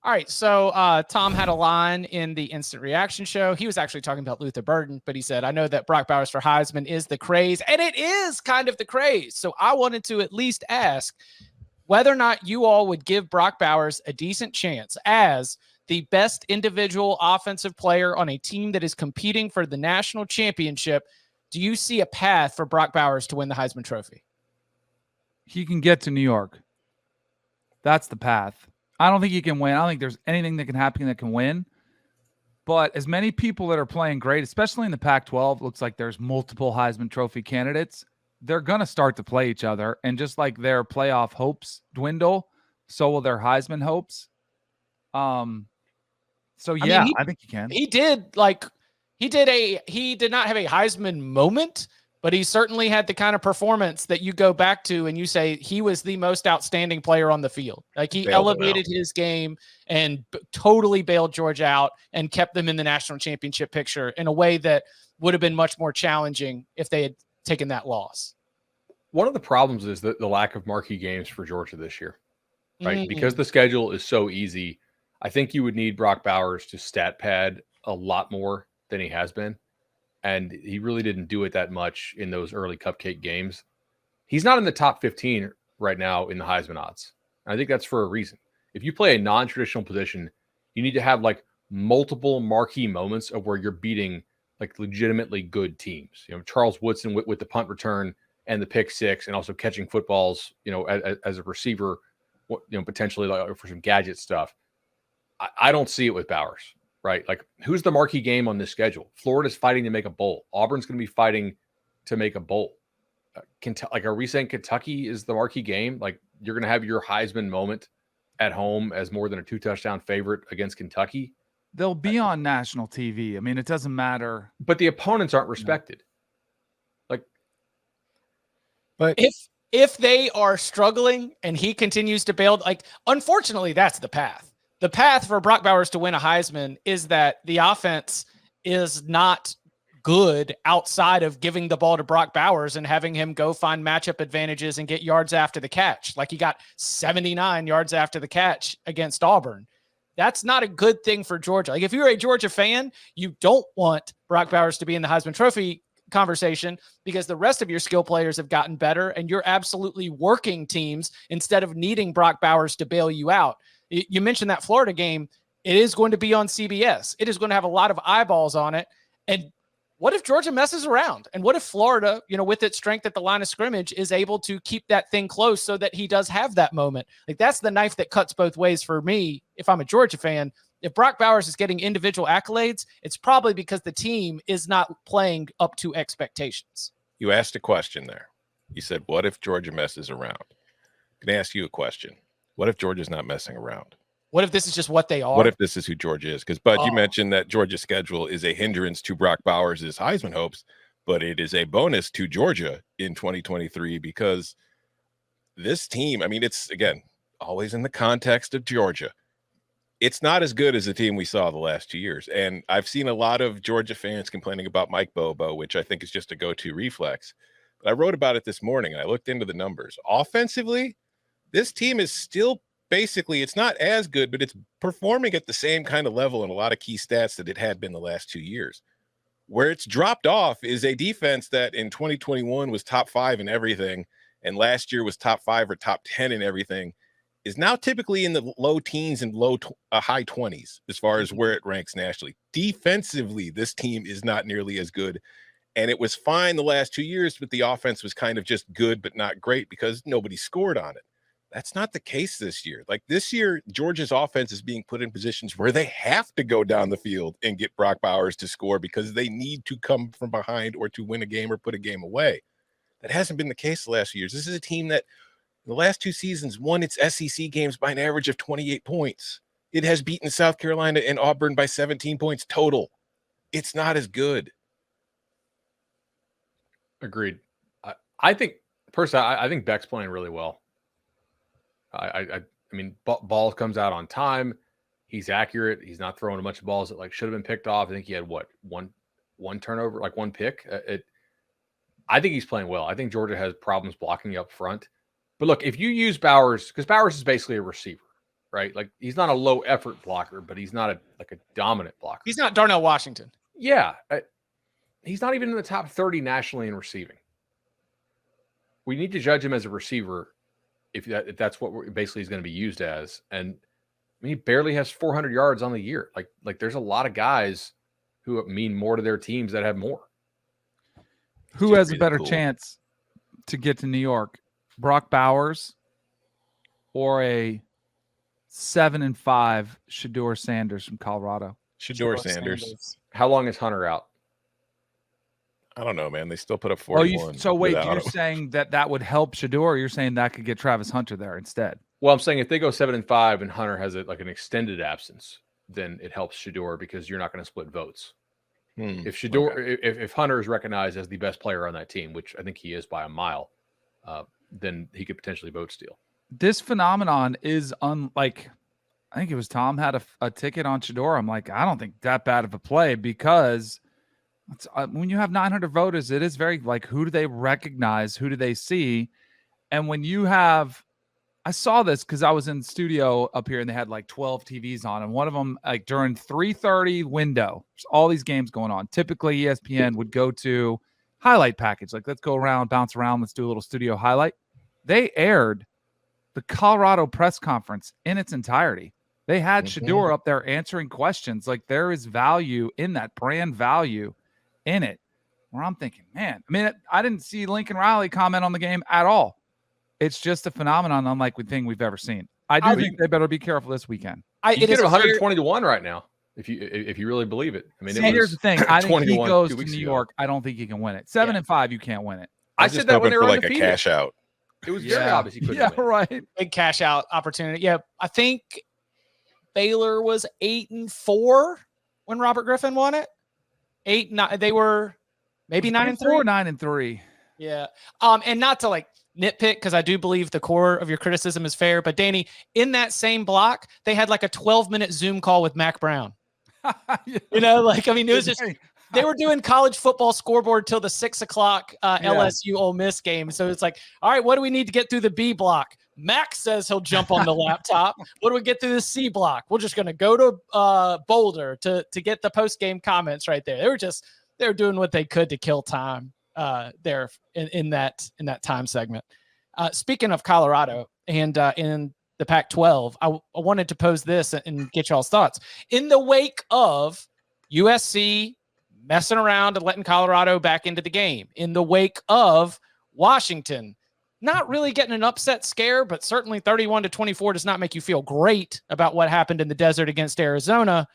All right, so Tom had a line in the instant reaction show. He was actually talking about Luther Burden, but he said, I know that Brock Bowers for Heisman is the craze, and it is kind of the craze. So I wanted to at least ask whether or not you all would give Brock Bowers a decent chance as the best individual offensive player on a team that is competing for the national championship. Do you see a path for Brock Bowers to win the Heisman Trophy? He can get to New York. That's the path. I don't think he can win. I don't think there's anything that can happen that can win. But as many people that are playing great, especially in the Pac-12, looks like there's multiple Heisman Trophy candidates. They're going to start to play each other. And just like their playoff hopes dwindle, so will their Heisman hopes. So yeah, I mean, I think he can. He did not have a Heisman moment, but he certainly had the kind of performance that you go back to and you say he was the most outstanding player on the field. Like he elevated his game and totally bailed Georgia out and kept them in the national championship picture in a way that would have been much more challenging if they had taken that loss. One of the problems is the lack of marquee games for Georgia this year, right? Because the schedule is so easy. I think you would need Brock Bowers to stat pad a lot more than he has been. And he really didn't do it that much in those early cupcake games. He's not in the top 15 right now in the Heisman odds. And I think that's for a reason. If you play a non-traditional position, you need to have like multiple marquee moments of where you're beating like legitimately good teams. You know, Charles Woodson with the punt return and the pick six, and also catching footballs, you know, as a receiver, you know, potentially like for some gadget stuff. I don't see it with Bowers. Right? Like, who's the marquee game on this schedule? Florida's fighting to make a bowl. Auburn's going to be fighting to make a bowl. Like, are we saying Kentucky is the marquee game? Like, you're going to have your Heisman moment at home as more than a 2-touchdown favorite against Kentucky? They'll be on national TV. I mean, it doesn't matter. But the opponents aren't respected. Like, but if they are struggling and he continues to bail, like, unfortunately, that's the path. The path for Brock Bowers to win a Heisman is that the offense is not good outside of giving the ball to Brock Bowers and having him go find matchup advantages and get yards after the catch. Like he got 79 yards after the catch against Auburn. That's not a good thing for Georgia. Like if you're a Georgia fan, you don't want Brock Bowers to be in the Heisman Trophy conversation because the rest of your skill players have gotten better and you're absolutely working teams instead of needing Brock Bowers to bail you out. You mentioned that Florida game. It is going to be on CBS. It is going to have a lot of eyeballs on it. And what if Georgia messes around? And what if Florida, you know, with its strength at the line of scrimmage is able to keep that thing close so that he does have that moment? Like that's the knife that cuts both ways for me. If I'm a Georgia fan, if Brock Bowers is getting individual accolades, it's probably because the team is not playing up to expectations. You asked a question there. You said, what if Georgia messes around? I'm going to ask you a question. What if Georgia's not messing around? What if this is just what they are? What if this is who Georgia is? Because, Bud, you mentioned that Georgia's schedule is a hindrance to Brock Bowers' Heisman hopes, but it is a bonus to Georgia in 2023 because this team, I mean, it's, again, always in the context of Georgia. It's not as good as the team we saw the last 2 years. And I've seen a lot of Georgia fans complaining about Mike Bobo, which I think is just a go-to reflex. But I wrote about it this morning, and I looked into the numbers. Offensively, this team is still basically, it's not as good, but it's performing at the same kind of level in a lot of key stats that it had been the last 2 years. Where it's dropped off is a defense that in 2021 was top 5 in everything, and last year was top 5 or top 10 in everything, is now typically in the low teens and high 20s as far as where it ranks nationally. Defensively, this team is not nearly as good. And it was fine the last 2 years, but the offense was kind of just good, but not great because nobody scored on it. That's not the case this year. Like this year, Georgia's offense is being put in positions where they have to go down the field and get Brock Bowers to score because they need to come from behind or to win a game or put a game away. That hasn't been the case the last few years. This is a team that in the last 2 seasons won its SEC games by an average of 28 points. It has beaten South Carolina and Auburn by 17 points total. It's not as good. Agreed. I think, personally, I think Beck's playing really well. I mean, ball comes out on time. He's accurate. He's not throwing a bunch of balls that like should have been picked off. I think he had one turnover, like one pick. I think he's playing well. I think Georgia has problems blocking up front. But look, if you use Bowers, because Bowers is basically a receiver, right? Like he's not a low effort blocker, but he's not a dominant blocker. He's not Darnell Washington. Yeah. He's not even in the top 30 nationally in receiving. We need to judge him as a receiver if that's what basically he's going to be used as. And I mean, he barely has 400 yards on the year. Like there's a lot of guys who mean more to their teams that have more. Who has a better chance to get to New York? Brock Bowers or a 7-5 Shedeur Sanders from Colorado? Shedeur Sanders. How long is Hunter out? I don't know, man. They still put up 41. So wait, you're saying that would help Shedeur, or you're saying that could get Travis Hunter there instead? Well, I'm saying if they go 7-5 and Hunter has an extended absence, then it helps Shedeur because you're not going to split votes. If Shedeur, if Hunter is recognized as the best player on that team, which I think he is by a mile, then he could potentially vote steal. This phenomenon is unlike. I think it was Tom had a ticket on Shedeur. I'm like, I don't think that bad of a play because when you have 900 voters, it is very like, who do they recognize? Who do they see? And when you have, I saw this because I was in the studio up here and they had like 12 TVs on, and one of them, like during 3:30 window, there's all these games going on. Typically ESPN would go to highlight package. Like, let's go around, bounce around. Let's do a little studio highlight. They aired the Colorado press conference in its entirety. They had Shedeur up there answering questions. Like, there is value in that, brand value in it, where I'm thinking, man, I mean, I didn't see Lincoln Riley comment on the game at all. It's just a phenomenon unlike thing we've ever seen. I think they better be careful this weekend. It is 120 to 1 right now. If you really believe it. I mean, here's the thing. I think he goes to New York. I don't think he can win it. 7-5, you can't win it. I said that when they were like a cash out. It was very obvious he couldn't win. Yeah, right. Big cash out opportunity. Yeah, I think Baylor was 8-4 when Robert Griffin won it. 8-9. They were maybe 9-3. 9-3. Yeah. And not to like nitpick, because I do believe the core of your criticism is fair. But Danny, in that same block, they had like a 12-minute Zoom call with Mac Brown. Yeah. You know, like, I mean, it was just, they were doing college football scoreboard till the 6 o'clock LSU Ole Miss game. So it's like, all right, what do we need to get through the B block? Max says he'll jump on the laptop. What do we get through the C block? We're just going to go to Boulder to get the post-game comments right there. They were doing what they could to kill time there in that time segment. Speaking of Colorado and in the Pac-12, I wanted to pose this and get y'all's thoughts. In the wake of USC messing around and letting Colorado back into the game, in the wake of Washington not really getting an upset scare, but certainly 31-24 does not make you feel great about what happened in the desert against Arizona.